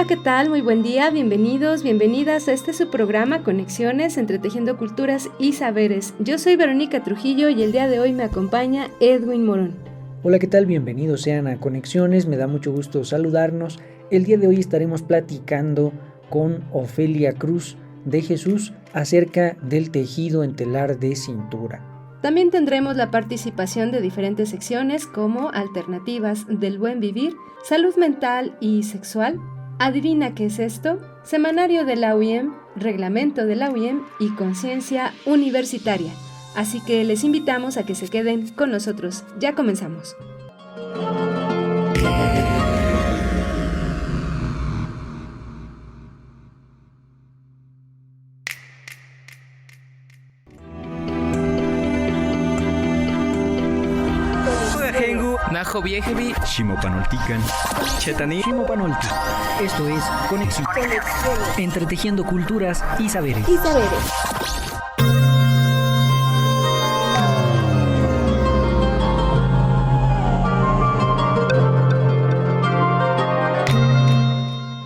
¿qué tal? Muy buen día, bienvenidos, bienvenidas a este su programa Conexiones, Entretejiendo Culturas y Saberes. Yo soy Verónica Trujillo y el día de hoy me acompaña Edwin Morón. Hola, ¿qué tal? Bienvenidos sean a Conexiones, me da mucho gusto saludarnos. El día de hoy estaremos platicando con Ofelia Cruz de Jesús acerca del tejido en telar de cintura. También tendremos la participación de diferentes secciones como Alternativas del Buen Vivir, Salud Mental y Sexual, Adivina qué es esto, Semanario de la UIEM, Reglamento de la UIEM y Conciencia Universitaria. Así que les invitamos a que se queden con nosotros. Ya comenzamos. Najo Viejevi, Shimopanoltican, Chetani, Shimopanolti. Esto es Conexión. Entretejiendo culturas y saberes.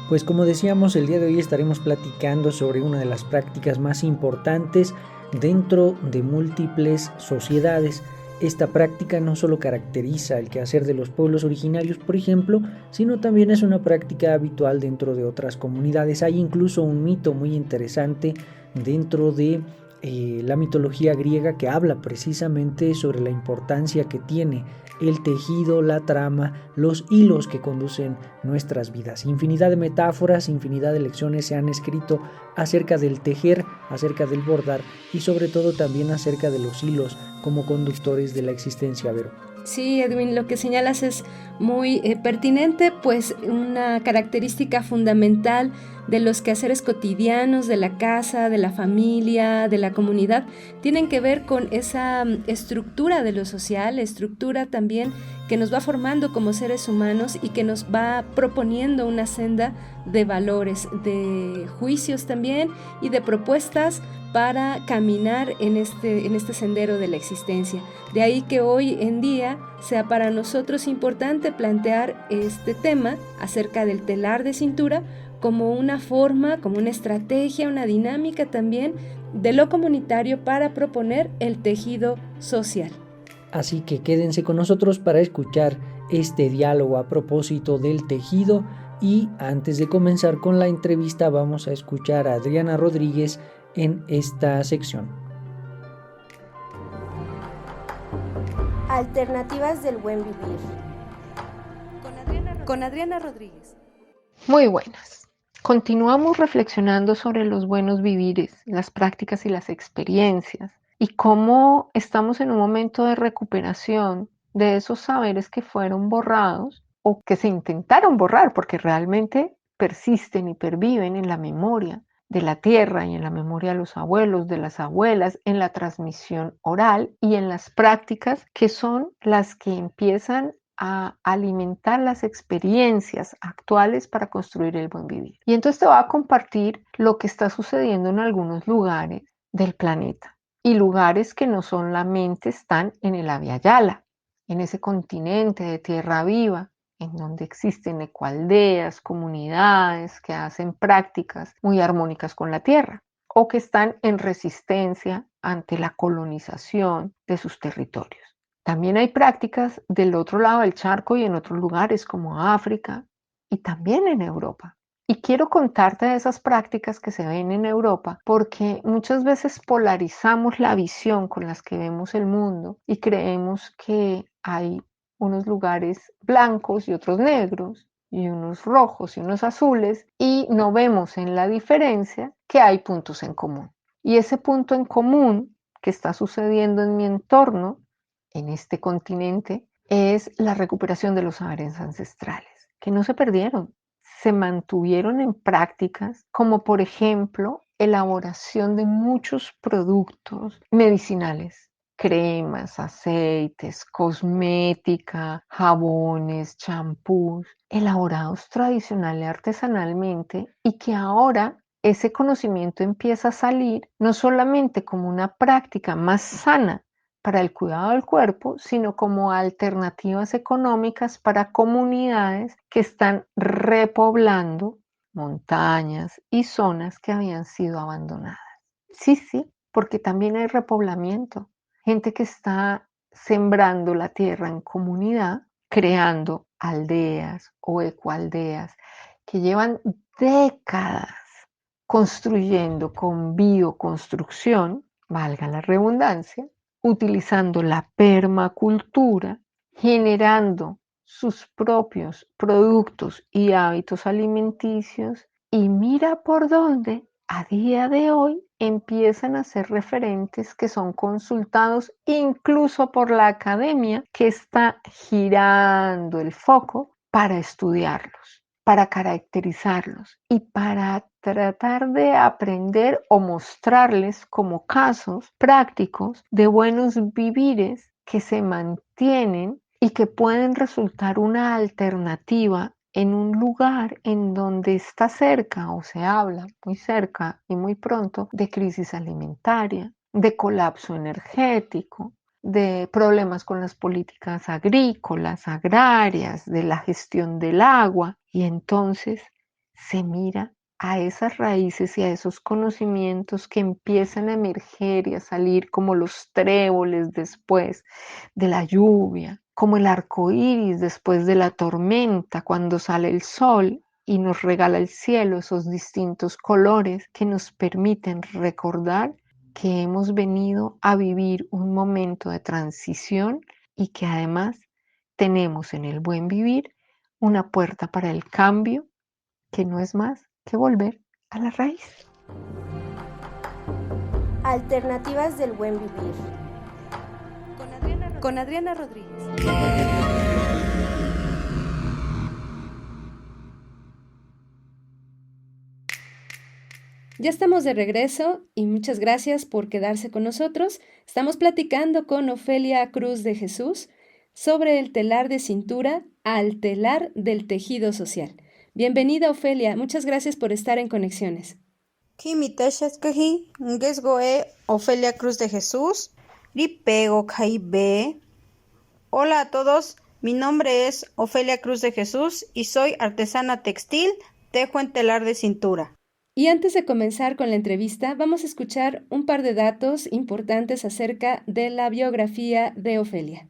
Pues como decíamos, el día de hoy estaremos platicando sobre una de las prácticas más importantes dentro de múltiples sociedades. Esta práctica no solo caracteriza el quehacer de los pueblos originarios, por ejemplo, sino también es una práctica habitual dentro de otras comunidades. Hay incluso un mito muy interesante dentro de la mitología griega que habla precisamente sobre la importancia que tiene el tejido, la trama, los hilos que conducen nuestras vidas. Infinidad de metáforas, infinidad de lecciones se han escrito acerca del tejer, acerca del bordar y sobre todo también acerca de los hilos como conductores de la existencia, Vero. Sí, Edwin, lo que señalas es muy pertinente, pues una característica fundamental de los quehaceres cotidianos de la casa, de la familia, de la comunidad, tienen que ver con esa estructura de lo social, estructura también que nos va formando como seres humanos y que nos va proponiendo una senda de valores, de juicios también y de propuestas para caminar en este sendero de la existencia. De ahí que hoy en día sea para nosotros importante plantear este tema acerca del telar de cintura como una forma, como una estrategia, una dinámica también de lo comunitario para proponer el tejido social. Así que quédense con nosotros para escuchar este diálogo a propósito del tejido y antes de comenzar con la entrevista vamos a escuchar a Adriana Rodríguez en esta sección. Alternativas del buen vivir. Con Adriana Rodríguez. Muy buenas. Continuamos reflexionando sobre los buenos vivires, las prácticas y las experiencias y cómo estamos en un momento de recuperación de esos saberes que fueron borrados o que se intentaron borrar porque realmente persisten y perviven en la memoria de la tierra y en la memoria de los abuelos, de las abuelas, en la transmisión oral y en las prácticas que son las que empiezan a alimentar las experiencias actuales para construir el buen vivir. Y entonces te voy a compartir lo que está sucediendo en algunos lugares del planeta y lugares que no solamente están en el Abya Yala, en ese continente de tierra viva, en donde existen ecoaldeas, comunidades que hacen prácticas muy armónicas con la tierra o que están en resistencia ante la colonización de sus territorios. También hay prácticas del otro lado del charco y en otros lugares como África y también en Europa. Y quiero contarte de esas prácticas que se ven en Europa porque muchas veces polarizamos la visión con las que vemos el mundo y creemos que hay unos lugares blancos y otros negros y unos rojos y unos azules y no vemos en la diferencia que hay puntos en común. Y ese punto en común que está sucediendo en mi entorno, en este continente, es la recuperación de los saberes ancestrales, que no se perdieron, se mantuvieron en prácticas como por ejemplo elaboración de muchos productos medicinales, cremas, aceites, cosmética, jabones, champús, elaborados tradicional y artesanalmente y que ahora ese conocimiento empieza a salir no solamente como una práctica más sana para el cuidado del cuerpo, sino como alternativas económicas para comunidades que están repoblando montañas y zonas que habían sido abandonadas. Sí, porque también hay repoblamiento, gente que está sembrando la tierra en comunidad, creando aldeas o ecoaldeas que llevan décadas construyendo con bioconstrucción, valga la redundancia, utilizando la permacultura, generando sus propios productos y hábitos alimenticios, y mira por dónde a día de hoy empiezan a ser referentes que son consultados incluso por la academia, que está girando el foco para estudiarlos, para caracterizarlos y para tratar de aprender o mostrarles como casos prácticos de buenos vivires que se mantienen y que pueden resultar una alternativa en un lugar en donde está cerca o se habla muy cerca y muy pronto de crisis alimentaria, de colapso energético, de problemas con las políticas agrícolas, agrarias, de la gestión del agua, y entonces se mira a esas raíces y a esos conocimientos que empiezan a emerger y a salir como los tréboles después de la lluvia, como el arco iris después de la tormenta, cuando sale el sol y nos regala el cielo esos distintos colores que nos permiten recordar que hemos venido a vivir un momento de transición y que además tenemos en el buen vivir una puerta para el cambio que no es más que volver a la raíz. Alternativas del buen vivir. Con Adriana Rodríguez. Ya estamos de regreso y muchas gracias por quedarse con nosotros. Estamos platicando con Ofelia Cruz de Jesús sobre el telar de cintura al telar del tejido social. Bienvenida, Ofelia. Muchas gracias por estar en Conexiones. Ofelia Cruz de Jesús. Hola a todos, mi nombre es Ofelia Cruz de Jesús y soy artesana textil, tejo en telar de cintura. Y antes de comenzar con la entrevista, vamos a escuchar un par de datos importantes acerca de la biografía de Ofelia.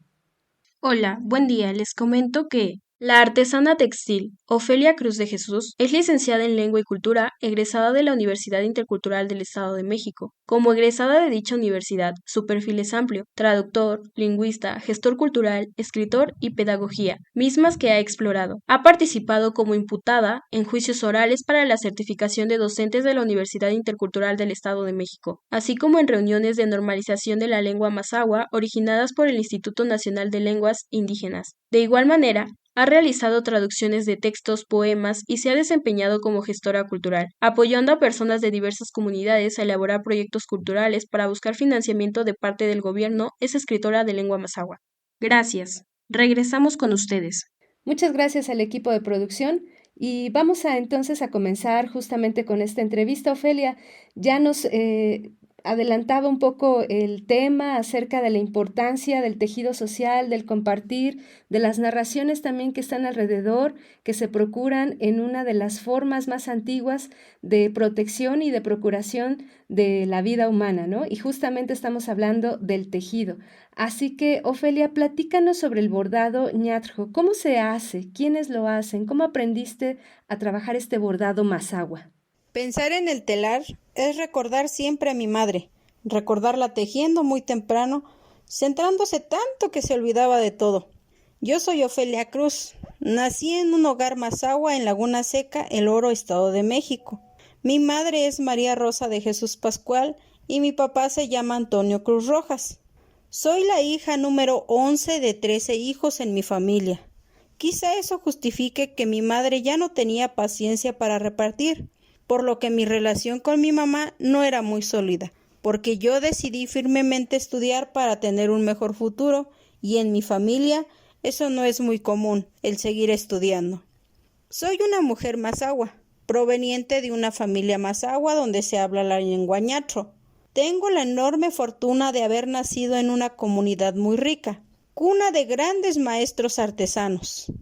Hola, buen día. Les comento que la artesana textil Ofelia Cruz de Jesús es licenciada en Lengua y Cultura, egresada de la Universidad Intercultural del Estado de México. Como egresada de dicha universidad, su perfil es amplio: traductor, lingüista, gestor cultural, escritor y pedagogía, mismas que ha explorado. Ha participado como imputada en juicios orales para la certificación de docentes de la Universidad Intercultural del Estado de México, así como en reuniones de normalización de la lengua mazahua originadas por el Instituto Nacional de Lenguas Indígenas. De igual manera, ha realizado traducciones de textos, poemas y se ha desempeñado como gestora cultural, apoyando a personas de diversas comunidades a elaborar proyectos culturales para buscar financiamiento de parte del gobierno. Es escritora de lengua mazahua. Gracias. Regresamos con ustedes. Muchas gracias al equipo de producción y vamos entonces a comenzar justamente con esta entrevista. Ofelia, ya nos adelantaba un poco el tema acerca de la importancia del tejido social, del compartir, de las narraciones también que están alrededor, que se procuran en una de las formas más antiguas de protección y de procuración de la vida humana, ¿no? Y justamente estamos hablando del tejido. Así que, Ofelia, platícanos sobre el bordado ñatjo. ¿Cómo se hace? ¿Quiénes lo hacen? ¿Cómo aprendiste a trabajar este bordado mazahua? Pensar en el telar es recordar siempre a mi madre, recordarla tejiendo muy temprano, centrándose tanto que se olvidaba de todo. Yo soy Ofelia Cruz, nací en un hogar mazahua en Laguna Seca, El Oro, Estado de México. Mi madre es María Rosa de Jesús Pascual y mi papá se llama Antonio Cruz Rojas. Soy la hija número 11 de 13 hijos en mi familia. Quizá eso justifique que mi madre ya no tenía paciencia para repartir, por lo que mi relación con mi mamá no era muy sólida, porque yo decidí firmemente estudiar para tener un mejor futuro, y en mi familia eso no es muy común, el seguir estudiando. Soy una mujer mazahua, proveniente de una familia mazahua donde se habla la lengua ñatro. Tengo la enorme fortuna de haber nacido en una comunidad muy rica, cuna de grandes maestros artesanos.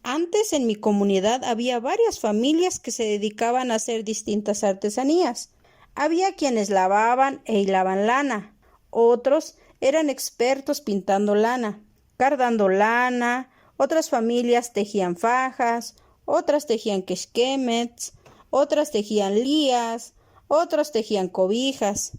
Antes en mi comunidad había varias familias que se dedicaban a hacer distintas artesanías. Había quienes lavaban e hilaban lana, otros eran expertos pintando lana, cardando lana, otras familias tejían fajas, otras tejían quexquemets, otras tejían lías, otros tejían cobijas.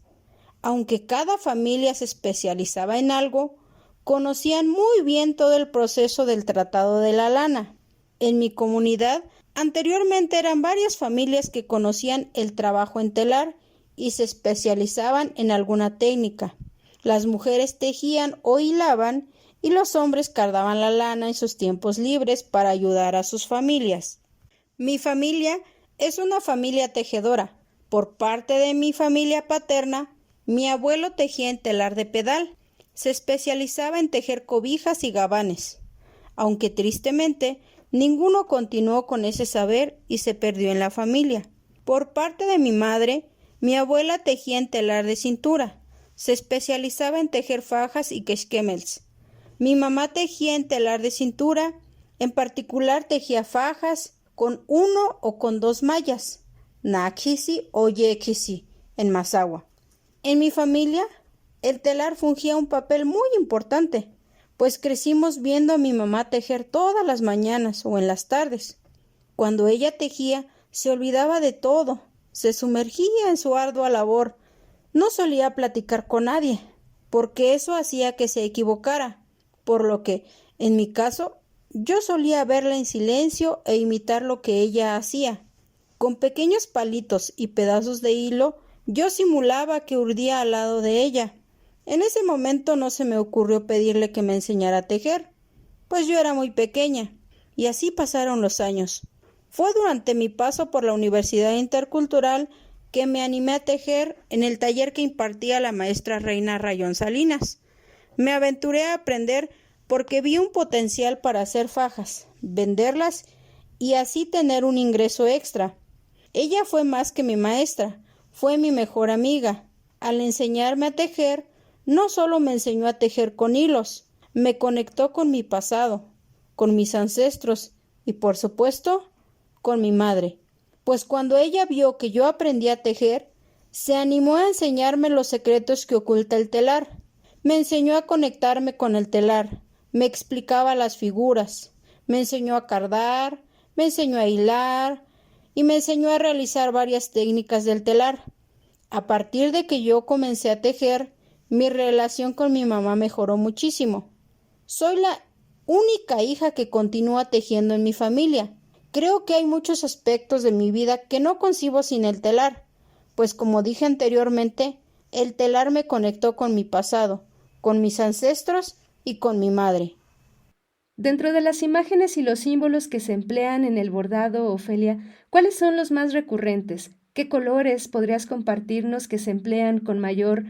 Aunque cada familia se especializaba en algo, conocían muy bien todo el proceso del tratado de la lana. En mi comunidad, anteriormente eran varias familias que conocían el trabajo en telar y se especializaban en alguna técnica. Las mujeres tejían o hilaban y los hombres cardaban la lana en sus tiempos libres para ayudar a sus familias. Mi familia es una familia tejedora. Por parte de mi familia paterna, mi abuelo tejía en telar de pedal. Se especializaba en tejer cobijas y gabanes. Aunque tristemente, ninguno continuó con ese saber y se perdió en la familia. Por parte de mi madre, mi abuela tejía en telar de cintura. Se especializaba en tejer fajas y quexquemels. Mi mamá tejía en telar de cintura, en particular tejía fajas con 1 o con 2 mallas, naquisi o yequisi, en Mazahua. En mi familia, el telar fungía un papel muy importante, pues crecimos viendo a mi mamá tejer todas las mañanas o en las tardes. Cuando ella tejía, se olvidaba de todo, se sumergía en su ardua labor. No solía platicar con nadie, porque eso hacía que se equivocara, por lo que, en mi caso, yo solía verla en silencio e imitar lo que ella hacía. Con pequeños palitos y pedazos de hilo, yo simulaba que urdía al lado de ella. En ese momento no se me ocurrió pedirle que me enseñara a tejer, pues yo era muy pequeña, y así pasaron los años. Fue durante mi paso por la Universidad Intercultural que me animé a tejer en el taller que impartía la maestra Reina Rayón Salinas. Me aventuré a aprender porque vi un potencial para hacer fajas, venderlas y así tener un ingreso extra. Ella fue más que mi maestra, fue mi mejor amiga. Al enseñarme a tejer, no solo me enseñó a tejer con hilos, me conectó con mi pasado, con mis ancestros y, por supuesto, con mi madre. Pues cuando ella vio que yo aprendí a tejer, se animó a enseñarme los secretos que oculta el telar. Me enseñó a conectarme con el telar, me explicaba las figuras, me enseñó a cardar, me enseñó a hilar y me enseñó a realizar varias técnicas del telar. A partir de que yo comencé a tejer, mi relación con mi mamá mejoró muchísimo. Soy la única hija que continúa tejiendo en mi familia. Creo que hay muchos aspectos de mi vida que no concibo sin el telar, pues como dije anteriormente, el telar me conectó con mi pasado, con mis ancestros y con mi madre. Dentro de las imágenes y los símbolos que se emplean en el bordado, Ofelia, ¿cuáles son los más recurrentes? ¿Qué colores podrías compartirnos que se emplean con mayor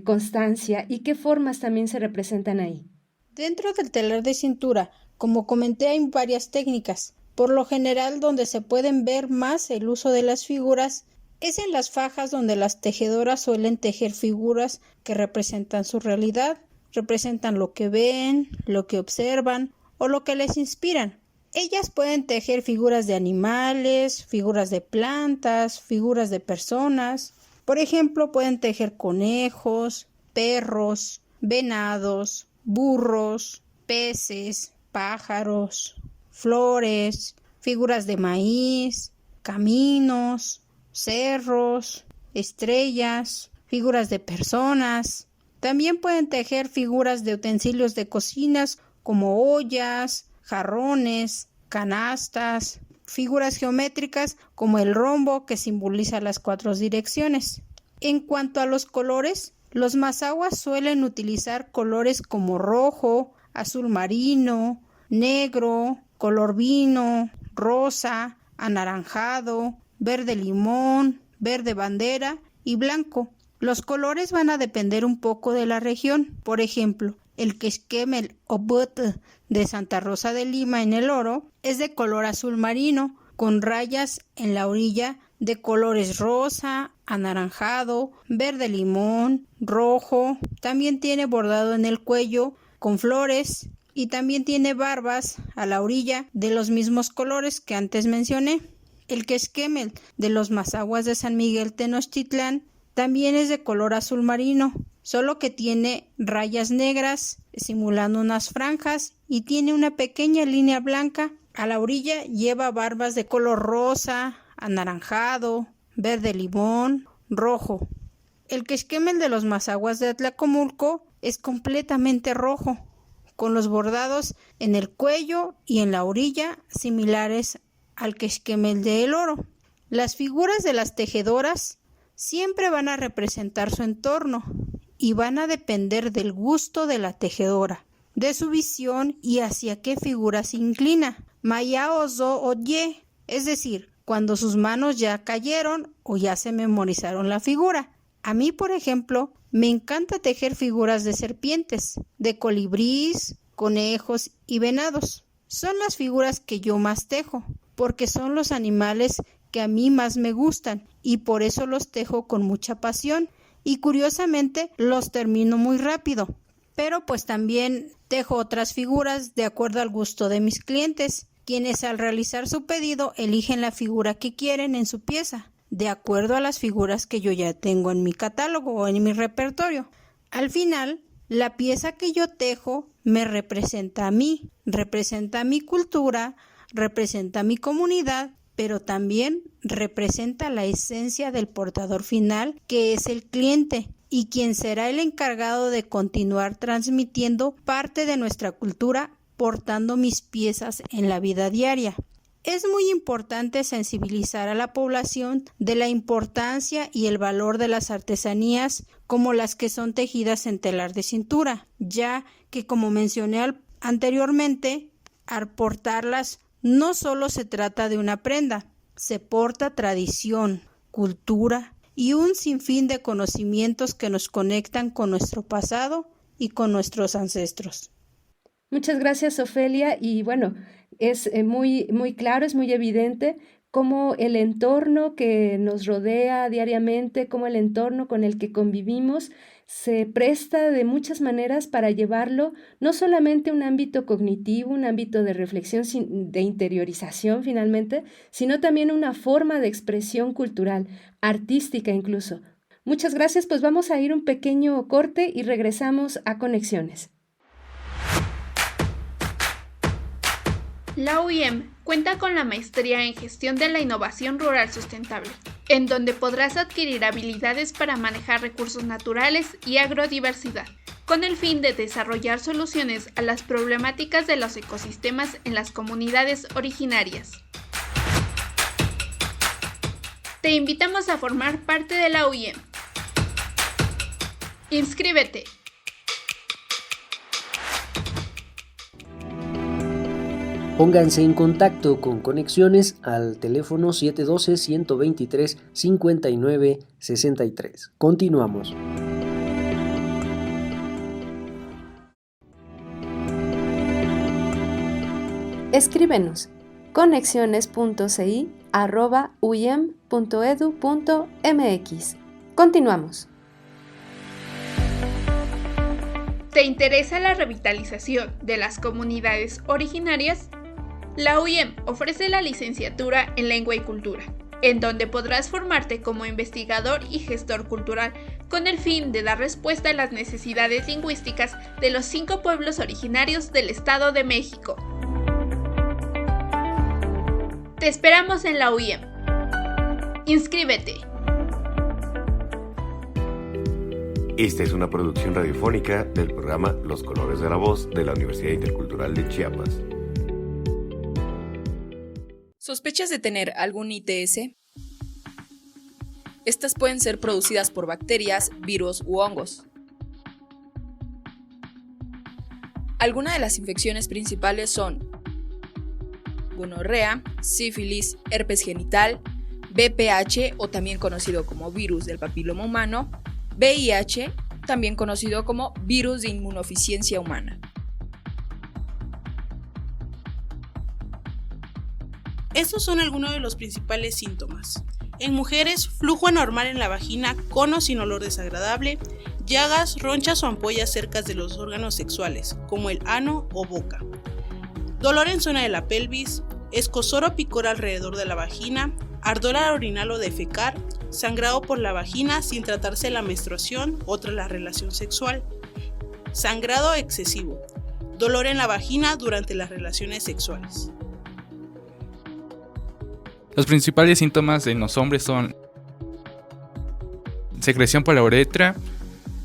constancia y qué formas también se representan ahí? Dentro del telar de cintura, como comenté, hay varias técnicas. Por lo general, donde se pueden ver más el uso de las figuras es en las fajas, donde las tejedoras suelen tejer figuras que representan su realidad, representan lo que ven, lo que observan o lo que les inspiran. Ellas pueden tejer figuras de animales, figuras de plantas, figuras de personas. Por ejemplo, pueden tejer conejos, perros, venados, burros, peces, pájaros, flores, figuras de maíz, caminos, cerros, estrellas, figuras de personas. También pueden tejer figuras de utensilios de cocinas como ollas, jarrones, canastas, figuras geométricas como el rombo que simboliza las 4 direcciones. En cuanto a los colores, los mazahuas suelen utilizar colores como rojo, azul marino, negro, color vino, rosa, anaranjado, verde limón, verde bandera y blanco. Los colores van a depender un poco de la región. Por ejemplo, el quexquemel o but de Santa Rosa de Lima en el Oro es de color azul marino, con rayas en la orilla de colores rosa, anaranjado, verde limón, rojo. También tiene bordado en el cuello con flores, y también tiene barbas a la orilla de los mismos colores que antes mencioné. El quesquemel de los Mazahuas de San Miguel Tenochtitlán también es de color azul marino, solo que tiene rayas negras simulando unas franjas y tiene una pequeña línea blanca. A la orilla lleva barbas de color rosa, anaranjado, verde limón, rojo. El quesquemel de los Mazahuas de Atlacomulco es completamente rojo, con los bordados en el cuello y en la orilla similares al quesquemel de El Oro. Las figuras de las tejedoras siempre van a representar su entorno y van a depender del gusto de la tejedora, de su visión y hacia qué figura se inclina. Maya ozo oye, es decir, cuando sus manos ya cayeron o ya se memorizaron la figura. A mí, por ejemplo, me encanta tejer figuras de serpientes, de colibrís, conejos y venados. Son las figuras que yo más tejo, porque son los animales que a mí más me gustan y por eso los tejo con mucha pasión y curiosamente los termino muy rápido. Pero pues también tejo otras figuras de acuerdo al gusto de mis clientes, quienes al realizar su pedido eligen la figura que quieren en su pieza, de acuerdo a las figuras que yo ya tengo en mi catálogo o en mi repertorio. Al final, la pieza que yo tejo me representa a mí, representa a mi cultura, representa a mi comunidad, pero también representa la esencia del portador final, que es el cliente, y quien será el encargado de continuar transmitiendo parte de nuestra cultura portando mis piezas en la vida diaria. Es muy importante sensibilizar a la población de la importancia y el valor de las artesanías como las que son tejidas en telar de cintura, ya que, como mencioné anteriormente, al portarlas no solo se trata de una prenda, se porta tradición, cultura y un sinfín de conocimientos que nos conectan con nuestro pasado y con nuestros ancestros. Muchas gracias, Ofelia, y bueno, es muy claro, es muy evidente cómo el entorno que nos rodea diariamente, cómo el entorno con el que convivimos se presta de muchas maneras para llevarlo no solamente a un ámbito cognitivo, un ámbito de reflexión, de interiorización finalmente, sino también una forma de expresión cultural, artística incluso. Muchas gracias, pues vamos a ir un pequeño corte y regresamos a Conexiones. La UIM cuenta con la maestría en gestión de la innovación rural sustentable, en donde podrás adquirir habilidades para manejar recursos naturales y agrodiversidad, con el fin de desarrollar soluciones a las problemáticas de los ecosistemas en las comunidades originarias. Te invitamos a formar parte de la UIM. ¡Inscríbete! Pónganse en contacto con Conexiones al teléfono 712-123-5963. Continuamos. Escríbenos conexiones.ci@uiem.edu.mx. Continuamos. ¿Te interesa la revitalización de las comunidades originarias? La UIM ofrece la licenciatura en Lengua y Cultura, en donde podrás formarte como investigador y gestor cultural con el fin de dar respuesta a las necesidades lingüísticas de los 5 pueblos originarios del Estado de México. Te esperamos en la UIM. ¡Inscríbete! Esta es una producción radiofónica del programa Los Colores de la Voz de la Universidad Intercultural de Chiapas. ¿Sospechas de tener algún ITS? Estas pueden ser producidas por bacterias, virus u hongos. Algunas de las infecciones principales son gonorrea, sífilis, herpes genital, VPH o también conocido como virus del papiloma humano, VIH, también conocido como virus de inmunodeficiencia humana. Estos son algunos de los principales síntomas. En mujeres, flujo anormal en la vagina, cono sin olor desagradable, llagas, ronchas o ampollas cerca de los órganos sexuales, como el ano o boca. Dolor en zona de la pelvis, escozor o picor alrededor de la vagina, ardor al orinar o defecar, sangrado por la vagina sin tratarse de la menstruación o tras la relación sexual, sangrado excesivo, dolor en la vagina durante las relaciones sexuales. Los principales síntomas en los hombres son secreción por la uretra,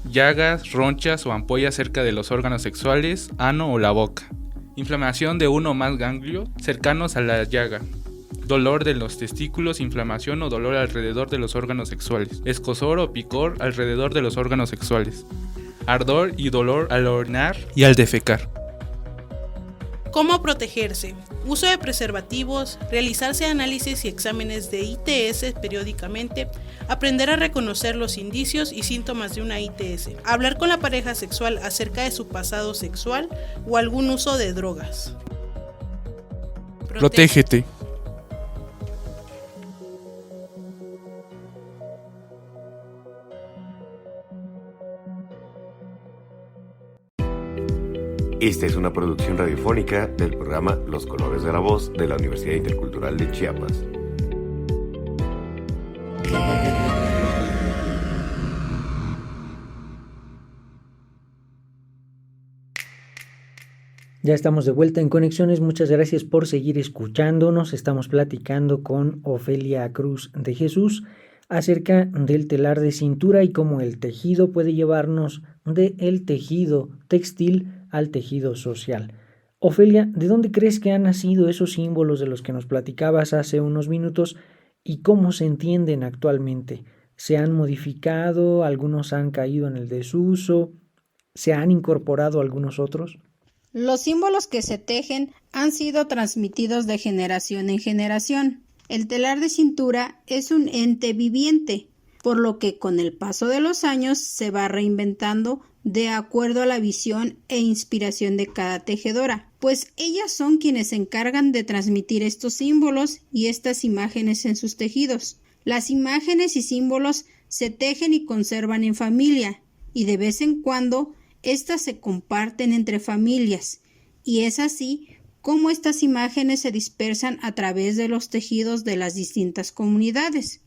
llagas, ronchas o ampollas cerca de los órganos sexuales, ano o la boca, inflamación de uno o más ganglios cercanos a la llaga, dolor de los testículos, inflamación o dolor alrededor de los órganos sexuales, escozor o picor alrededor de los órganos sexuales, ardor y dolor al orinar y al defecar. ¿Cómo protegerse? Uso de preservativos, realizarse análisis y exámenes de ITS periódicamente, aprender a reconocer los indicios y síntomas de una ITS, hablar con la pareja sexual acerca de su pasado sexual o algún uso de drogas. Protégete. Esta es una producción radiofónica del programa Los Colores de la Voz de la Universidad Intercultural de Chiapas. Ya estamos de vuelta en Conexiones, muchas gracias por seguir escuchándonos. Estamos platicando con Ofelia Cruz de Jesús acerca del telar de cintura y cómo el tejido puede llevarnos del tejido textil al tejido social. Ofelia, ¿de dónde crees que han nacido esos símbolos de los que nos platicabas hace unos minutos y cómo se entienden actualmente? ¿Se han modificado? ¿Algunos han caído en el desuso? ¿Se han incorporado algunos otros? Los símbolos que se tejen han sido transmitidos de generación en generación. El telar de cintura es un ente viviente, por lo que con el paso de los años se va reinventando de acuerdo a la visión e inspiración de cada tejedora, pues ellas son quienes se encargan de transmitir estos símbolos y estas imágenes en sus tejidos. Las imágenes y símbolos se tejen y conservan en familia, y de vez en cuando estas se comparten entre familias, y es así como estas imágenes se dispersan a través de los tejidos de las distintas comunidades.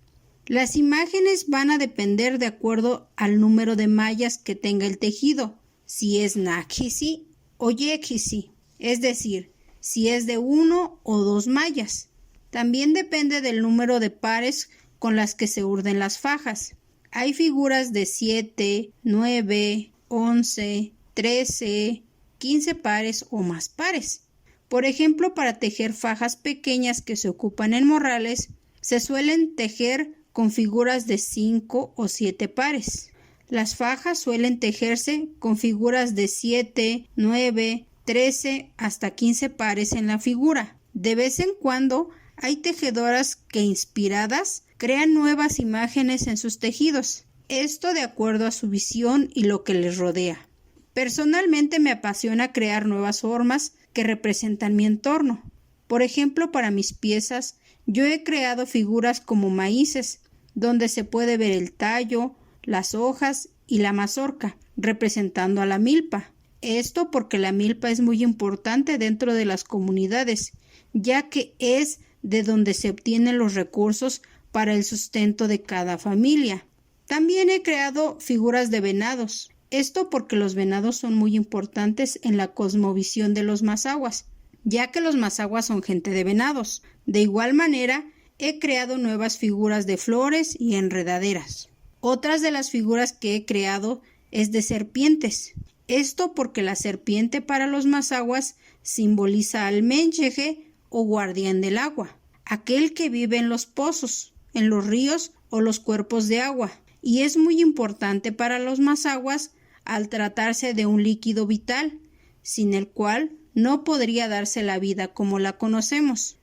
Las imágenes van a depender de acuerdo al número de mallas que tenga el tejido, si es nájisi o yéjisi, es decir, si es de 1 o 2 mallas. También depende del número de pares con las que se urden las fajas. Hay figuras de 7, 9, 11, 13, 15 pares o más pares. Por ejemplo, para tejer fajas pequeñas que se ocupan en morrales, se suelen tejer con figuras de 5 o 7 pares. Las fajas suelen tejerse con figuras de 7, 9, 13 hasta 15 pares en la figura. De vez en cuando hay tejedoras que inspiradas crean nuevas imágenes en sus tejidos. Esto de acuerdo a su visión y lo que les rodea. Personalmente me apasiona crear nuevas formas que representan mi entorno. Por ejemplo, para mis piezas, yo he creado figuras como maíces, donde se puede ver el tallo, las hojas y la mazorca, representando a la milpa. Esto porque la milpa es muy importante dentro de las comunidades, ya que es de donde se obtienen los recursos para el sustento de cada familia. También he creado figuras de venados. Esto porque los venados son muy importantes en la cosmovisión de los mazahuas, ya que los mazahuas son gente de venados. De igual manera, he creado nuevas figuras de flores y enredaderas. Otras de las figuras que he creado es de serpientes. Esto porque la serpiente para los mazahuas simboliza al mencheje o guardián del agua, aquel que vive en los pozos, en los ríos o los cuerpos de agua, y es muy importante para los mazahuas al tratarse de un líquido vital, sin el cual no podría darse la vida como la conocemos.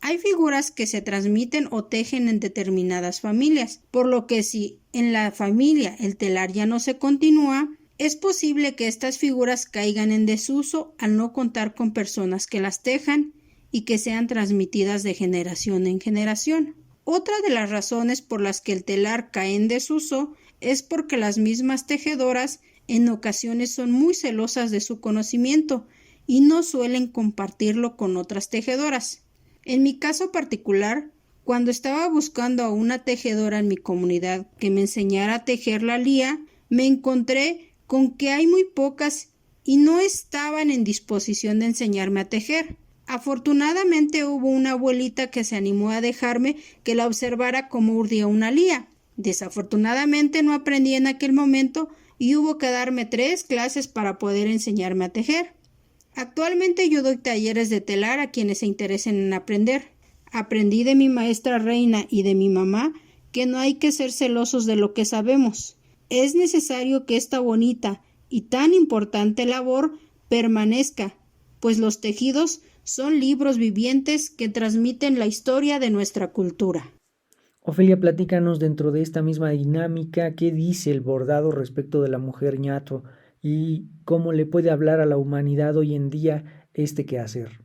Hay figuras que se transmiten o tejen en determinadas familias, por lo que si en la familia el telar ya no se continúa, es posible que estas figuras caigan en desuso al no contar con personas que las tejan y que sean transmitidas de generación en generación. Otra de las razones por las que el telar cae en desuso es porque las mismas tejedoras en ocasiones son muy celosas de su conocimiento y no suelen compartirlo con otras tejedoras. En mi caso particular, cuando estaba buscando a una tejedora en mi comunidad que me enseñara a tejer la lía, me encontré con que hay muy pocas y no estaban en disposición de enseñarme a tejer. Afortunadamente hubo una abuelita que se animó a dejarme que la observara cómo urdía una lía. Desafortunadamente no aprendí en aquel momento y hubo que darme 3 clases para poder enseñarme a tejer. Actualmente yo doy talleres de telar a quienes se interesen en aprender. Aprendí de mi maestra Reina y de mi mamá que no hay que ser celosos de lo que sabemos. Es necesario que esta bonita y tan importante labor permanezca, pues los tejidos son libros vivientes que transmiten la historia de nuestra cultura. Ofelia, platícanos dentro de esta misma dinámica qué dice el bordado respecto de la mujer ñato y cómo le puede hablar a la humanidad hoy en día este quehacer.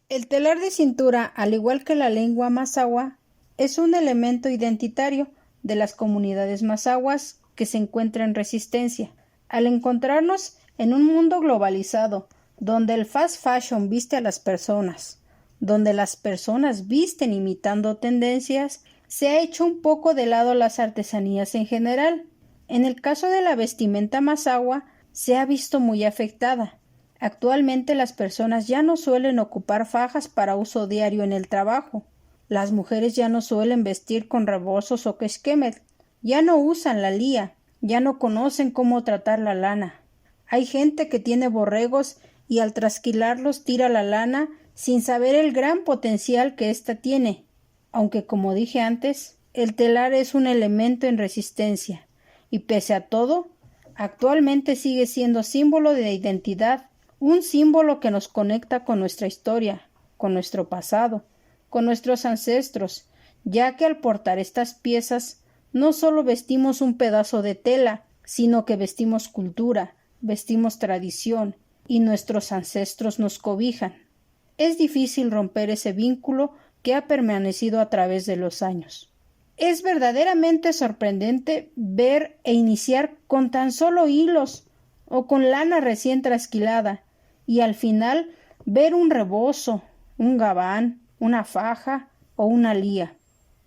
El telar de cintura, al igual que la lengua mazahua, es un elemento identitario de las comunidades mazahuas que se encuentran en resistencia. Al encontrarnos en un mundo globalizado, donde el fast fashion viste a las personas, donde las personas visten imitando tendencias, se ha hecho un poco de lado las artesanías en general. En el caso de la vestimenta mazahua, se ha visto muy afectada. Actualmente las personas ya no suelen ocupar fajas para uso diario en el trabajo. Las mujeres ya no suelen vestir con rebozos o quexquemet, ya no usan la lía, ya no conocen cómo tratar la lana. Hay gente que tiene borregos y al trasquilarlos tira la lana sin saber el gran potencial que ésta tiene, aunque como dije antes, el telar es un elemento en resistencia y pese a todo, actualmente sigue siendo símbolo de identidad, un símbolo que nos conecta con nuestra historia, con nuestro pasado, con nuestros ancestros, ya que al portar estas piezas no solo vestimos un pedazo de tela, sino que vestimos cultura, vestimos tradición, y nuestros ancestros nos cobijan. Es difícil romper ese vínculo que ha permanecido a través de los años. Es verdaderamente sorprendente ver e iniciar con tan solo hilos o con lana recién trasquilada y al final ver un rebozo, un gabán, una faja o una lía.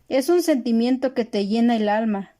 Es un sentimiento que te llena el alma.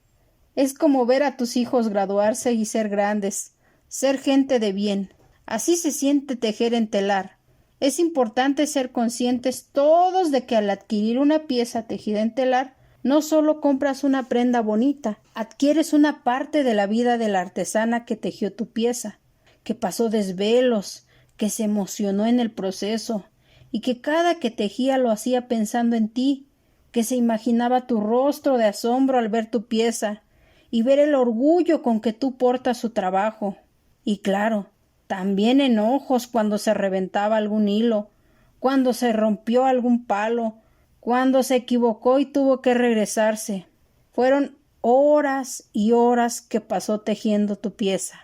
Es como ver a tus hijos graduarse y ser grandes, ser gente de bien. Así se siente tejer en telar. Es importante ser conscientes todos de que al adquirir una pieza tejida en telar, no solo compras una prenda bonita, adquieres una parte de la vida de la artesana que tejió tu pieza, que pasó desvelos, que se emocionó en el proceso, y que cada que tejía lo hacía pensando en ti, que se imaginaba tu rostro de asombro al ver tu pieza, y ver el orgullo con que tú portas su trabajo. Y claro, también enojos cuando se reventaba algún hilo, cuando se rompió algún palo, cuando se equivocó y tuvo que regresarse. Fueron horas y horas que pasó tejiendo tu pieza.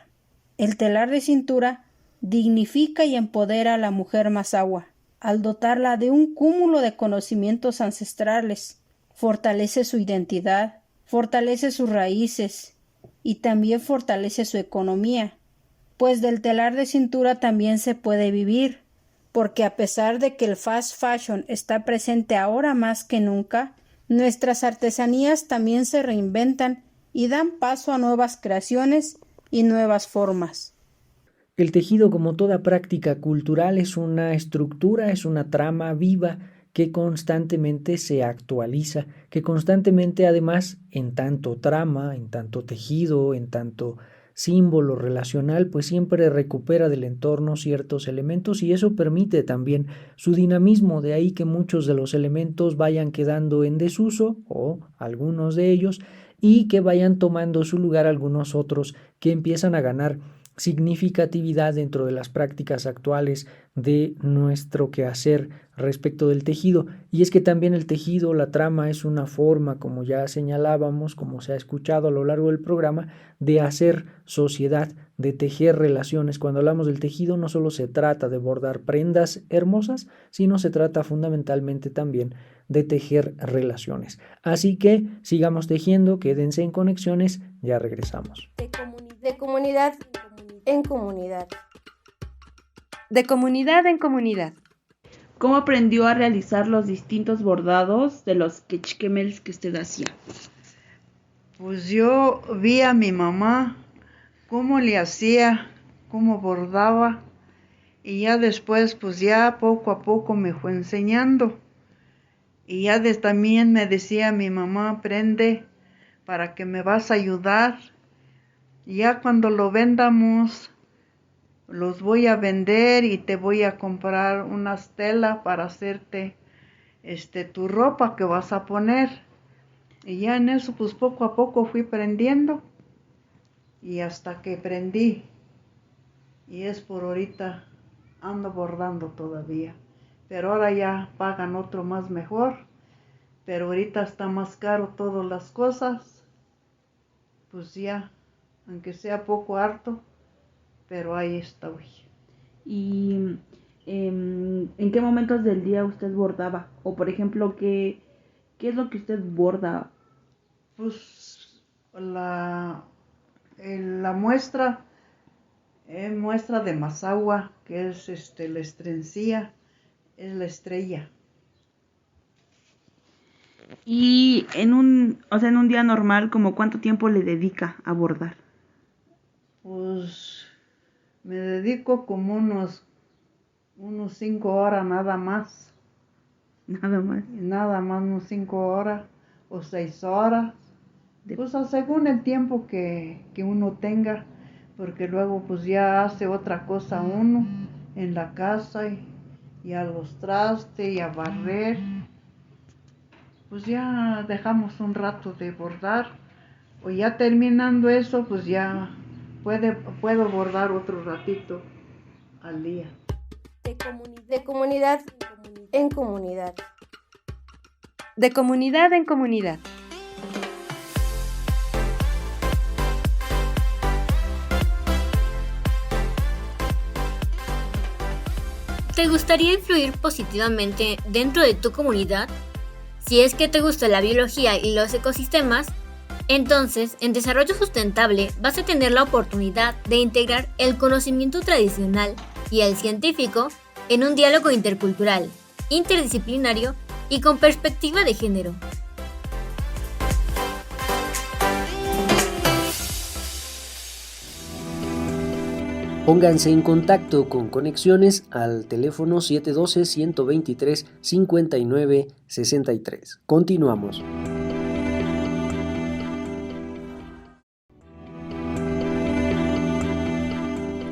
El telar de cintura dignifica y empodera a la mujer mazahua, al dotarla de un cúmulo de conocimientos ancestrales, fortalece su identidad, fortalece sus raíces y también fortalece su economía, pues del telar de cintura también se puede vivir, porque a pesar de que el fast fashion está presente ahora más que nunca, nuestras artesanías también se reinventan y dan paso a nuevas creaciones y nuevas formas. El tejido, como toda práctica cultural, es una estructura, es una trama viva que constantemente se actualiza, que constantemente además en tanto trama, en tanto tejido, en tanto símbolo relacional, pues siempre recupera del entorno ciertos elementos y eso permite también su dinamismo, de ahí que muchos de los elementos vayan quedando en desuso o algunos de ellos y que vayan tomando su lugar algunos otros que empiezan a ganar significatividad dentro de las prácticas actuales de nuestro quehacer respecto del tejido. Y es que también el tejido, la trama, es una forma, como ya señalábamos, como se ha escuchado a lo largo del programa, de hacer sociedad, de tejer relaciones. Cuando hablamos del tejido no solo se trata de bordar prendas hermosas, sino se trata fundamentalmente también de tejer relaciones. Así que sigamos tejiendo, quédense en Conexiones, ya regresamos. De comunidad en comunidad. De comunidad en comunidad. ¿Cómo aprendió a realizar los distintos bordados de los quechquemels que usted hacía? Pues yo vi a mi mamá cómo le hacía, cómo bordaba, y ya después pues ya poco a poco me fue enseñando. Y ya también me decía mi mamá, aprende para que me vas a ayudar. Y ya cuando lo vendamos, los voy a vender y te voy a comprar unas telas para hacerte tu ropa que vas a poner. Y ya en eso pues poco a poco fui aprendiendo y hasta que aprendí. Y es por ahorita ando bordando todavía. Pero ahora ya pagan otro más mejor. Pero ahorita está más caro todas las cosas. Pues ya, aunque sea poco harto, pero ahí estoy. ¿Y en qué momentos del día usted bordaba? O por ejemplo, ¿qué es lo que usted borda? Pues la muestra de Mazahua, que es la estrencía, es la estrella. Y en un día normal, ¿como cuánto tiempo le dedica a bordar? Pues me dedico como unos 5 horas nada más. Nada más. Nada más unos 5 horas o 6 horas. Pues según el tiempo que uno tenga, porque luego pues ya hace otra cosa uno en la casa y a los trastes y a barrer. Pues ya dejamos un rato de bordar, o ya terminando eso, pues ya puedo bordar otro ratito al día. De comunidad en comunidad. De comunidad en comunidad. ¿Te gustaría influir positivamente dentro de tu comunidad? Si es que te gusta la biología y los ecosistemas, entonces en Desarrollo Sustentable vas a tener la oportunidad de integrar el conocimiento tradicional y el científico en un diálogo intercultural, interdisciplinario y con perspectiva de género. Pónganse en contacto con Conexiones al teléfono 712-123-5963. Continuamos.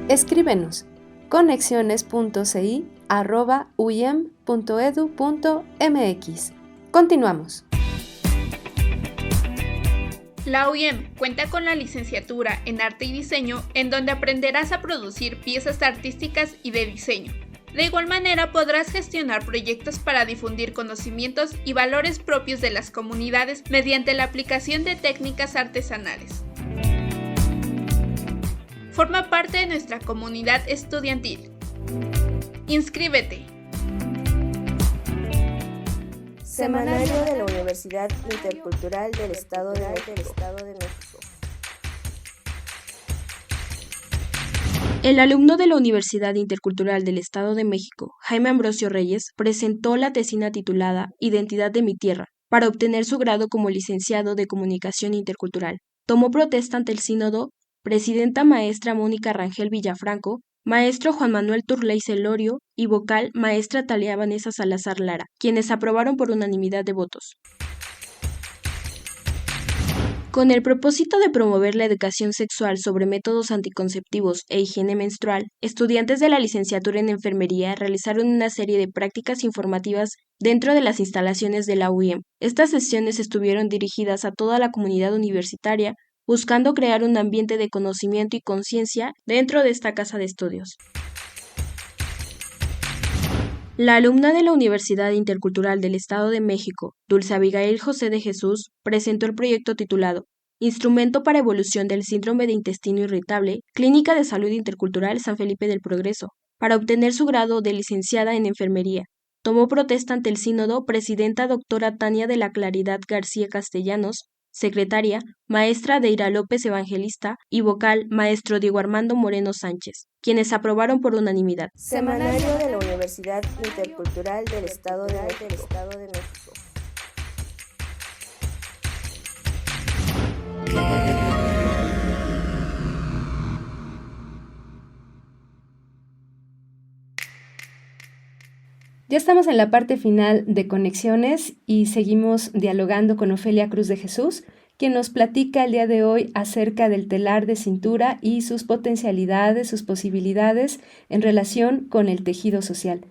Escríbenos conexiones.ci@uyem.edu.mx. Continuamos. La UIEM cuenta con la licenciatura en Arte y Diseño, en donde aprenderás a producir piezas artísticas y de diseño. De igual manera podrás gestionar proyectos para difundir conocimientos y valores propios de las comunidades mediante la aplicación de técnicas artesanales. Forma parte de nuestra comunidad estudiantil. Inscríbete. Semanario de la Universidad Intercultural del Estado de México. El alumno de la Universidad Intercultural del Estado de México, Jaime Ambrosio Reyes, presentó la tesina titulada Identidad de mi tierra, para obtener su grado como licenciado de Comunicación Intercultural. Tomó protesta ante el sínodo presidenta maestra Mónica Rangel Villafranco, maestro Juan Manuel Turley Celorio y vocal maestra Talia Vanessa Salazar Lara, quienes aprobaron por unanimidad de votos. Con el propósito de promover la educación sexual sobre métodos anticonceptivos e higiene menstrual, estudiantes de la licenciatura en enfermería realizaron una serie de prácticas informativas dentro de las instalaciones de la UIEM. Estas sesiones estuvieron dirigidas a toda la comunidad universitaria buscando crear un ambiente de conocimiento y conciencia dentro de esta casa de estudios. La alumna de la Universidad Intercultural del Estado de México, Dulce Abigail José de Jesús, presentó el proyecto titulado Instrumento para Evolución del Síndrome de Intestino Irritable, Clínica de Salud Intercultural San Felipe del Progreso, para obtener su grado de licenciada en enfermería. Tomó protesta ante el sínodo presidenta doctora Tania de la Claridad García Castellanos, secretaria, maestra Deira López Evangelista y vocal, maestro Diego Armando Moreno Sánchez, quienes aprobaron por unanimidad. Semanario de la Universidad Intercultural del Estado de México. Ya estamos en la parte final de Conexiones y seguimos dialogando con Ofelia Cruz de Jesús, quien nos platica el día de hoy acerca del telar de cintura y sus potencialidades, sus posibilidades en relación con el tejido social.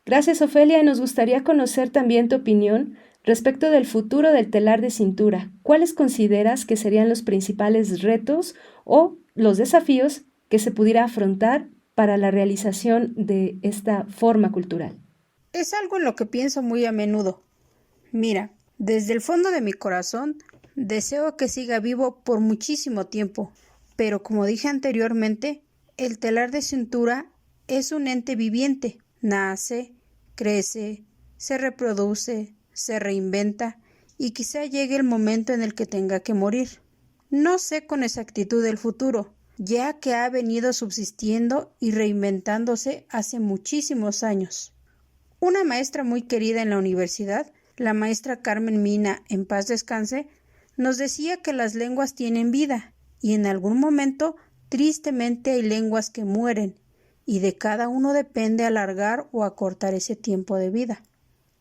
Gracias, Ofelia, y nos gustaría conocer también tu opinión respecto del futuro del telar de cintura. ¿Cuáles consideras que serían los principales retos o los desafíos que se pudiera afrontar para la realización de esta forma cultural? Es algo en lo que pienso muy a menudo. Mira, desde el fondo de mi corazón, deseo que siga vivo por muchísimo tiempo, pero como dije anteriormente, el telar de cintura es un ente viviente. Nace, crece, se reproduce, se reinventa y quizá llegue el momento en el que tenga que morir. No sé con exactitud el futuro, ya que ha venido subsistiendo y reinventándose hace muchísimos años. Una maestra muy querida en la universidad, la maestra Carmen Mina, en paz descanse, nos decía que las lenguas tienen vida y en algún momento tristemente hay lenguas que mueren y de cada uno depende alargar o acortar ese tiempo de vida.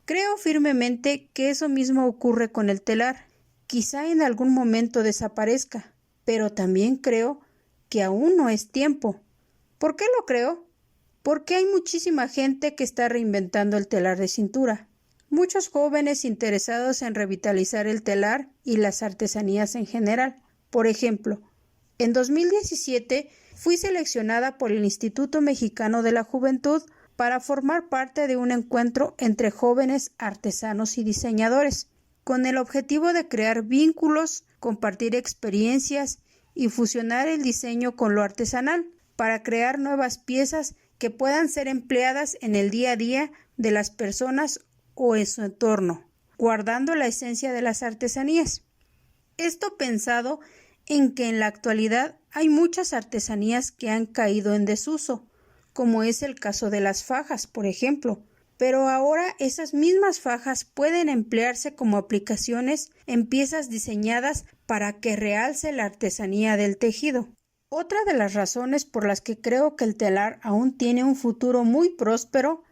Creo firmemente que eso mismo ocurre con el telar. Quizá en algún momento desaparezca, pero también creo que aún no es tiempo. ¿Por qué lo creo? Porque hay muchísima gente que está reinventando el telar de cintura. Muchos jóvenes interesados en revitalizar el telar y las artesanías en general. Por ejemplo, en 2017 fui seleccionada por el Instituto Mexicano de la Juventud para formar parte de un encuentro entre jóvenes artesanos y diseñadores, con el objetivo de crear vínculos, compartir experiencias y fusionar el diseño con lo artesanal para crear nuevas piezas que puedan ser empleadas en el día a día de las personas o en su entorno, guardando la esencia de las artesanías. Esto pensado en que en la actualidad hay muchas artesanías que han caído en desuso, como es el caso de las fajas, por ejemplo, pero ahora esas mismas fajas pueden emplearse como aplicaciones en piezas diseñadas para que realce la artesanía del tejido. Otra de las razones por las que creo que el telar aún tiene un futuro muy próspero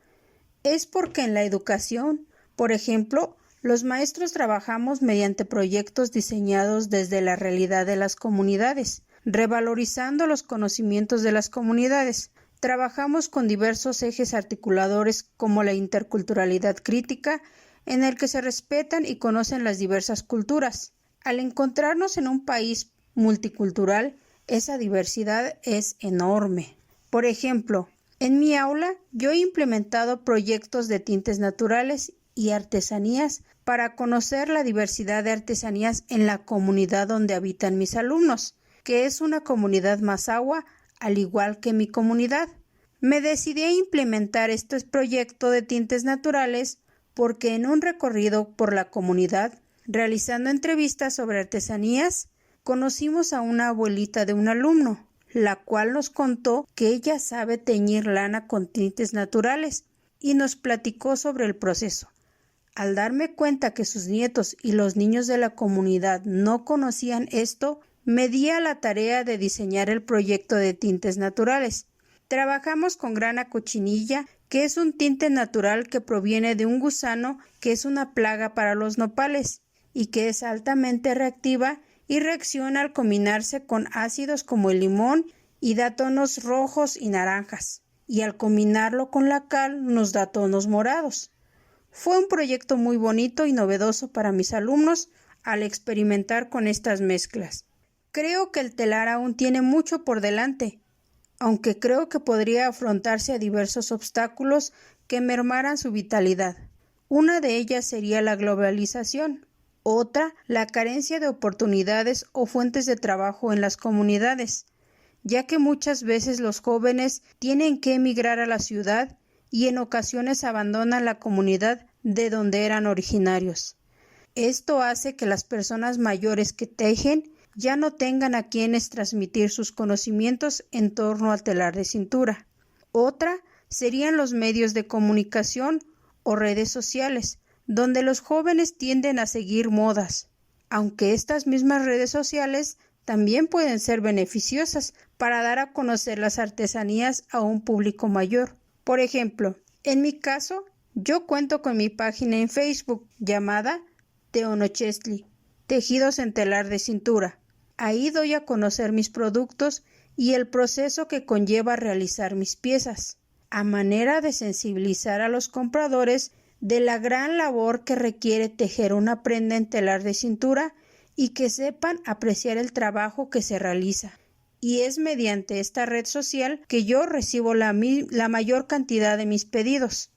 es porque en la educación, por ejemplo, los maestros trabajamos mediante proyectos diseñados desde la realidad de las comunidades, revalorizando los conocimientos de las comunidades. Trabajamos con diversos ejes articuladores como la interculturalidad crítica, en el que se respetan y conocen las diversas culturas. Al encontrarnos en un país multicultural, esa diversidad es enorme. Por ejemplo, en mi aula yo he implementado proyectos de tintes naturales y artesanías para conocer la diversidad de artesanías en la comunidad donde habitan mis alumnos, que es una comunidad mazahua, al igual que mi comunidad. Me decidí a implementar este proyecto de tintes naturales porque en un recorrido por la comunidad, realizando entrevistas sobre artesanías, conocimos a una abuelita de un alumno, la cual nos contó que ella sabe teñir lana con tintes naturales y nos platicó sobre el proceso. Al darme cuenta que sus nietos y los niños de la comunidad no conocían esto, me di a la tarea de diseñar el proyecto de tintes naturales. Trabajamos con grana cochinilla, que es un tinte natural que proviene de un gusano que es una plaga para los nopales y que es altamente reactiva y reacciona al combinarse con ácidos como el limón y da tonos rojos y naranjas, y al combinarlo con la cal nos da tonos morados. Fue un proyecto muy bonito y novedoso para mis alumnos al experimentar con estas mezclas. Creo que el telar aún tiene mucho por delante, aunque creo que podría afrontarse a diversos obstáculos que mermaran su vitalidad. Una de ellas sería la globalización, otra, la carencia de oportunidades o fuentes de trabajo en las comunidades, ya que muchas veces los jóvenes tienen que emigrar a la ciudad y en ocasiones abandonan la comunidad de donde eran originarios. Esto hace que las personas mayores que tejen ya no tengan a quienes transmitir sus conocimientos en torno al telar de cintura. Otra serían los medios de comunicación o redes sociales, donde los jóvenes tienden a seguir modas, aunque estas mismas redes sociales también pueden ser beneficiosas para dar a conocer las artesanías a un público mayor. Por ejemplo, en mi caso, yo cuento con mi página en Facebook llamada Teonochestli, Tejidos en Telar de Cintura. Ahí doy a conocer mis productos y el proceso que conlleva realizar mis piezas, a manera de sensibilizar a los compradores de la gran labor que requiere tejer una prenda en telar de cintura y que sepan apreciar el trabajo que se realiza. Y es mediante esta red social que yo recibo la mayor cantidad de mis pedidos.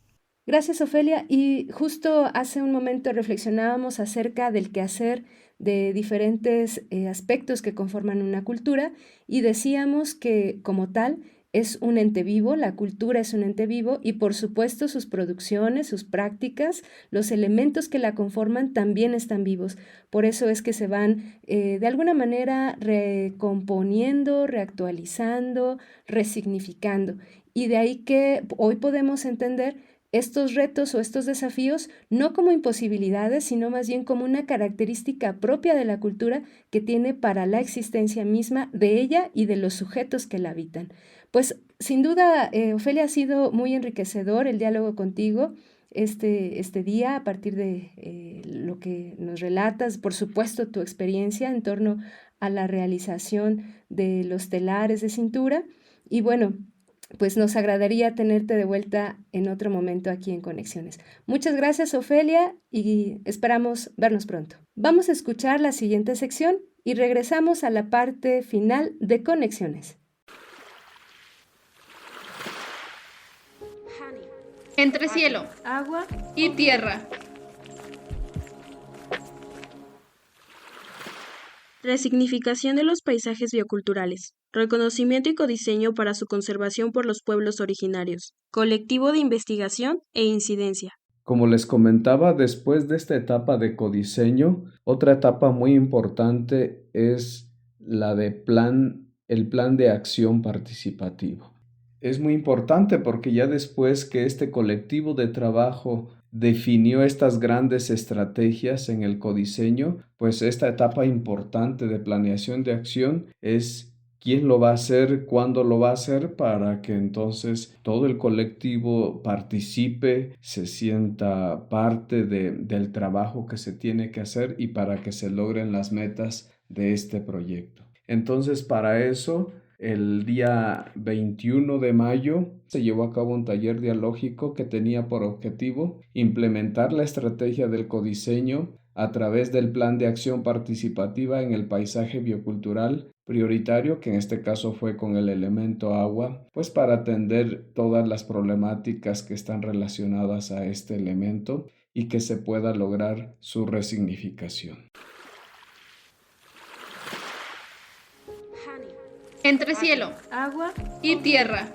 Gracias, Ofelia. Y justo hace un momento reflexionábamos acerca del quehacer de diferentes aspectos que conforman una cultura y decíamos que como tal es un ente vivo, la cultura es un ente vivo y por supuesto sus producciones, sus prácticas, los elementos que la conforman también están vivos. Por eso es que se van de alguna manera recomponiendo, reactualizando, resignificando. Y de ahí que hoy podemos entender estos retos o estos desafíos no como imposibilidades, sino más bien como una característica propia de la cultura que tiene para la existencia misma de ella y de los sujetos que la habitan. Pues sin duda, Ofelia, ha sido muy enriquecedor el diálogo contigo este día a partir de lo que nos relatas, por supuesto tu experiencia en torno a la realización de los telares de cintura y bueno, pues nos agradaría tenerte de vuelta en otro momento aquí en Conexiones. Muchas gracias, Ofelia, y esperamos vernos pronto. Vamos a escuchar la siguiente sección y regresamos a la parte final de Conexiones. Entre cielo, agua y tierra. Resignificación de los paisajes bioculturales. Reconocimiento y codiseño para su conservación por los pueblos originarios. Colectivo de investigación e incidencia. Como les comentaba, después de esta etapa de codiseño, otra etapa muy importante es la de el plan de acción participativo. Es muy importante porque ya después que este colectivo de trabajo definió estas grandes estrategias en el codiseño, pues esta etapa importante de planeación de acción es quién lo va a hacer, cuándo lo va a hacer, para que entonces todo el colectivo participe, se sienta parte del trabajo que se tiene que hacer y para que se logren las metas de este proyecto. Entonces, para eso, el día 21 de mayo se llevó a cabo un taller dialógico que tenía por objetivo implementar la estrategia del codiseño a través del plan de acción participativa en el paisaje biocultural prioritario, que en este caso fue con el elemento agua, pues para atender todas las problemáticas que están relacionadas a este elemento y que se pueda lograr su resignificación. Entre cielo, agua y tierra.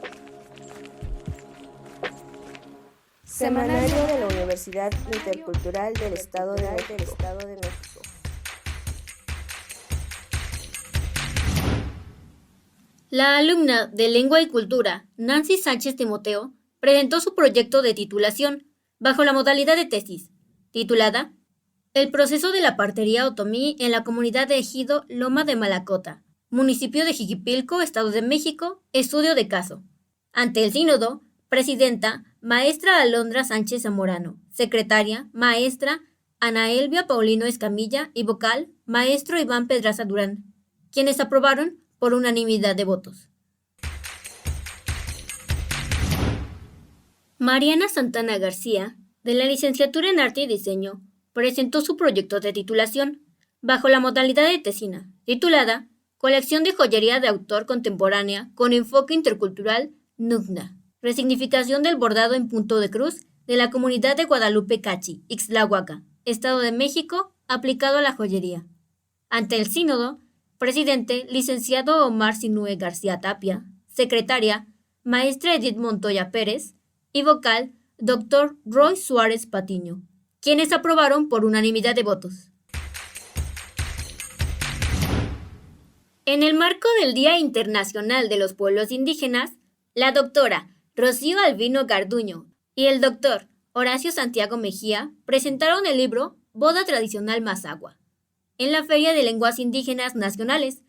Semanario de la Universidad Intercultural del Estado de México. La alumna de Lengua y Cultura, Nancy Sánchez Timoteo, presentó su proyecto de titulación bajo la modalidad de tesis, titulada El proceso de la partería otomí en la comunidad de Ejido Loma de Malacota, municipio de Jiquipilco, Estado de México, estudio de caso. Ante el sínodo, presidenta, maestra Alondra Sánchez Zamorano, secretaria, maestra Ana Elvia Paulino Escamilla y vocal, maestro Iván Pedraza Durán, quienes aprobaron por unanimidad de votos. Mariana Santana García, de la licenciatura en Arte y Diseño, presentó su proyecto de titulación bajo la modalidad de tesina, titulada colección de joyería de autor contemporánea con enfoque intercultural Nugna, resignificación del bordado en punto de cruz de la comunidad de Guadalupe Cachi, Ixtlahuaca, Estado de México, aplicado a la joyería. Ante el sínodo, presidente, licenciado Omar Sinúe García Tapia, secretaria, maestra Edith Montoya Pérez, y vocal, Dr. Roy Suárez Patiño, quienes aprobaron por unanimidad de votos. En el marco del Día Internacional de los Pueblos Indígenas, la doctora Rocío Albino Garduño y el doctor Horacio Santiago Mejía presentaron el libro Boda Tradicional Mazahua en la Feria de Lenguas Indígenas Nacionales,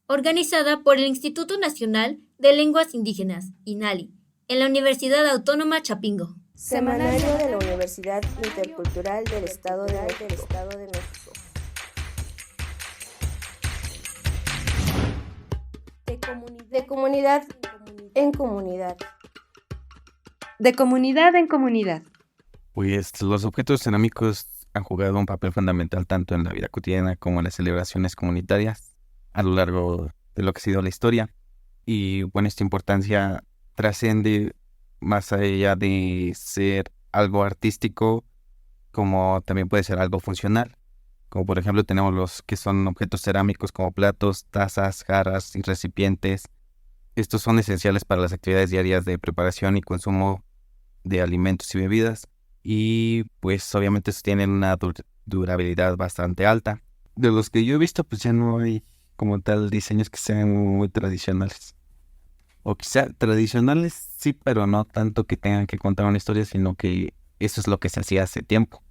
organizada por el Instituto Nacional de Lenguas Indígenas, INALI, en la Universidad Autónoma Chapingo. Semanario de la Universidad Intercultural del Estado de México. De comunidad en comunidad. De comunidad en comunidad. Pues los objetos cerámicos han jugado un papel fundamental tanto en la vida cotidiana como en las celebraciones comunitarias a lo largo de lo que ha sido la historia. Y bueno, esta importancia trasciende más allá de ser algo artístico, como también puede ser algo funcional. Como por ejemplo tenemos los que son objetos cerámicos como platos, tazas, jarras y recipientes. Estos son esenciales para las actividades diarias de preparación y consumo de alimentos y bebidas. Y pues obviamente tienen una durabilidad bastante alta. De los que yo he visto, pues ya no hay como tal diseños que sean muy tradicionales. O quizá tradicionales sí, pero no tanto que tengan que contar una historia, sino que eso es lo que se hacía hace tiempo.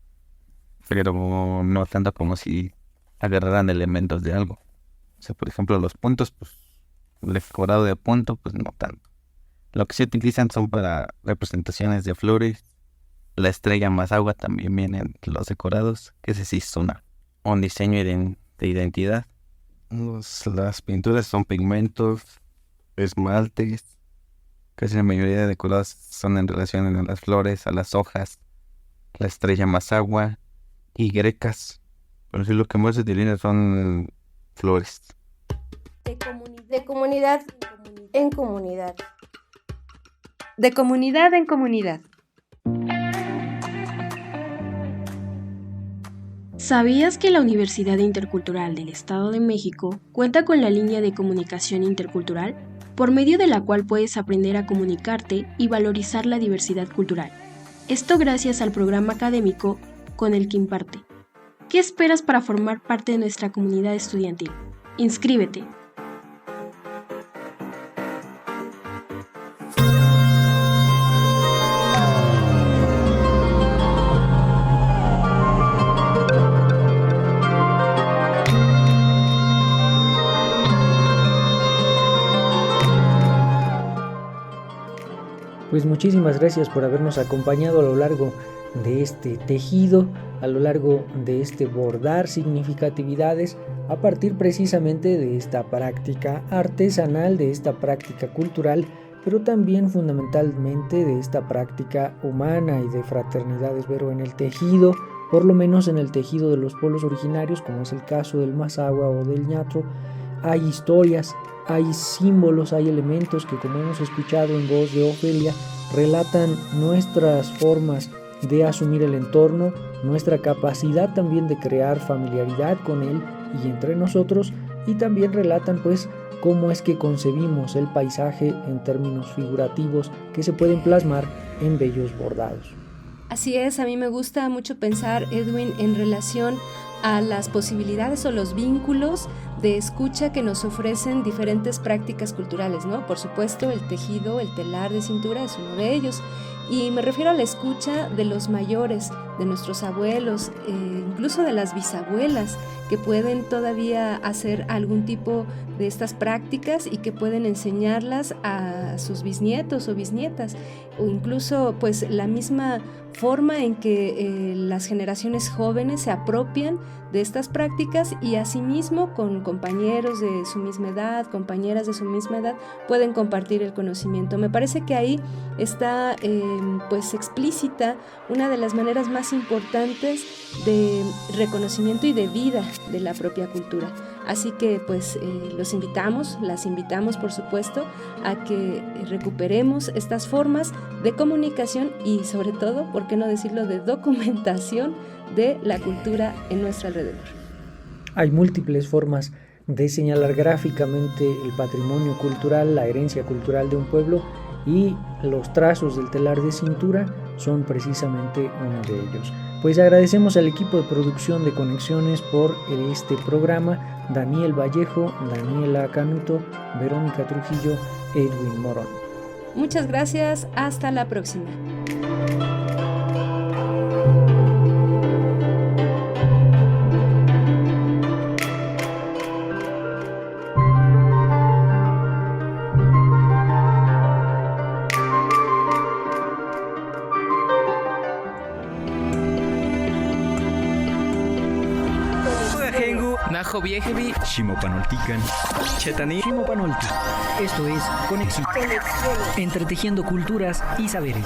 Pero no tanto como si agarraran elementos de algo. O sea, por ejemplo, los puntos, pues el decorado de punto, pues no tanto. Lo que se utilizan son para representaciones de flores. La estrella Mazahua también vienen los decorados, que ese sí es un diseño de identidad. Las pinturas son pigmentos, esmaltes. Casi la mayoría de decorados son en relación a las flores, a las hojas, la estrella Mazahua y grecas. Pero sí, lo que más se utiliza son flores. De comunidad en comunidad. De comunidad en comunidad. ¿Sabías que la Universidad Intercultural del Estado de México cuenta con la línea de comunicación intercultural, por medio de la cual puedes aprender a comunicarte y valorizar la diversidad cultural? Esto gracias al programa académico con el que imparte. ¿Qué esperas para formar parte de nuestra comunidad estudiantil? ¡Inscríbete! Pues muchísimas gracias por habernos acompañado a lo largo de este tejido, a lo largo de este bordar significatividades, a partir precisamente de esta práctica artesanal, de esta práctica cultural, pero también fundamentalmente de esta práctica humana y de fraternidad. Pero en el tejido, por lo menos en el tejido de los pueblos originarios, como es el caso del Mazahua o del ñatro, hay historias, hay símbolos, hay elementos que, como hemos escuchado en voz de Ofelia, relatan nuestras formas de asumir el entorno, nuestra capacidad también de crear familiaridad con él y entre nosotros, y también relatan pues cómo es que concebimos el paisaje en términos figurativos que se pueden plasmar en bellos bordados. Así es, a mí me gusta mucho pensar, Edwin, en relación a las posibilidades o los vínculos de escucha que nos ofrecen diferentes prácticas culturales, ¿no? Por supuesto, el tejido, el telar de cintura es uno de ellos. Y me refiero a la escucha de los mayores, de nuestros abuelos, incluso de las bisabuelas, que pueden todavía hacer algún tipo de estas prácticas y que pueden enseñarlas a sus bisnietos o bisnietas, o incluso pues la misma forma en que las generaciones jóvenes se apropian de estas prácticas y asimismo con compañeros de su misma edad, compañeras de su misma edad, pueden compartir el conocimiento. Me parece que ahí está pues explícita una de las maneras más importantes de reconocimiento y de vida de la propia cultura. Así que pues las invitamos por supuesto a que recuperemos estas formas de comunicación y sobre todo, por qué no decirlo, de documentación de la cultura en nuestro alrededor. Hay múltiples formas de señalar gráficamente el patrimonio cultural, la herencia cultural de un pueblo, y los trazos del telar de cintura son precisamente uno de ellos. Pues agradecemos al equipo de producción de Conexiones por este programa: Daniel Vallejo, Daniela Canuto, Verónica Trujillo, Edwin Morón. Muchas gracias, hasta la próxima. Najo Viejevi, Shimopanoltican, Chetani, Shimopanolti. Esto es Conexión. Entretejiendo culturas y saberes.